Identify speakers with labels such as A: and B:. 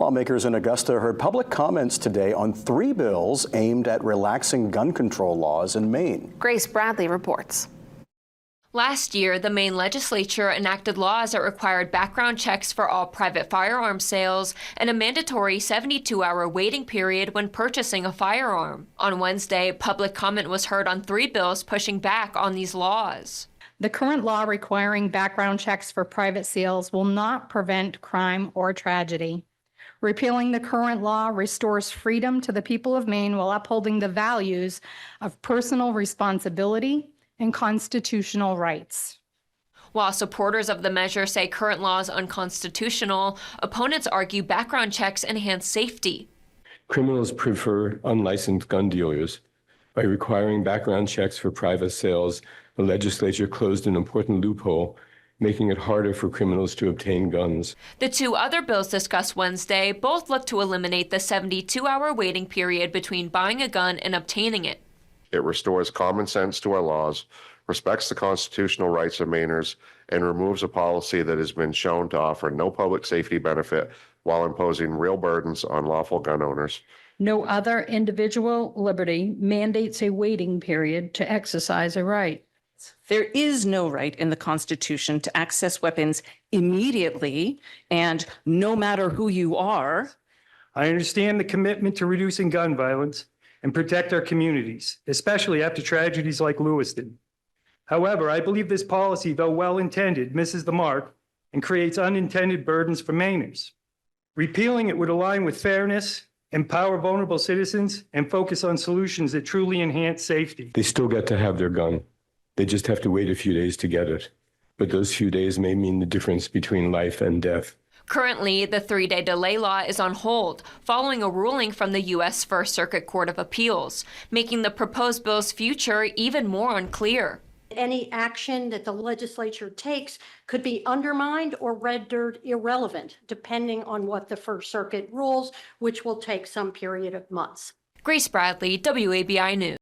A: Lawmakers in Augusta heard public comments today on 3 bills aimed at relaxing gun control laws in Maine.
B: Grace Bradley reports.
C: Last year, the Maine legislature enacted laws that required background checks for all private firearm sales and a mandatory 72-hour waiting period when purchasing a firearm. On Wednesday, public comment was heard on 3 bills pushing back on these laws.
D: The current law requiring background checks for private sales will not prevent crime or tragedy. Repealing the current law restores freedom to the people of Maine while upholding the values of personal responsibility and constitutional rights.
C: While supporters of the measure say current law is unconstitutional, opponents argue background checks enhance safety.
E: Criminals prefer unlicensed gun dealers. By requiring background checks for private sales, the legislature closed an important loophole, making it harder for criminals to obtain guns.
C: The 2 other bills discussed Wednesday both look to eliminate the 72-hour waiting period between buying a gun and obtaining it.
F: It restores common sense to our laws, respects the constitutional rights of Mainers, and removes a policy that has been shown to offer no public safety benefit while imposing real burdens on lawful gun owners.
G: No other individual liberty mandates a waiting period to exercise a right.
H: There is no right in the Constitution to access weapons immediately and no matter who you are.
I: I understand the commitment to reducing gun violence and protect our communities, especially after tragedies like Lewiston. However, I believe this policy, though well-intended, misses the mark and creates unintended burdens for Mainers. Repealing it would align with fairness, empower vulnerable citizens, and focus on solutions that truly enhance safety.
E: They still get to have their gun. They just have to wait a few days to get it. But those few days may mean the difference between life and death.
C: Currently, the 3-day delay law is on hold, following a ruling from the U.S. First Circuit Court of Appeals, making the proposed bill's future even more unclear.
J: Any action that the legislature takes could be undermined or rendered irrelevant, depending on what the First Circuit rules, which will take some period of months.
C: Grace Bradley, WABI News.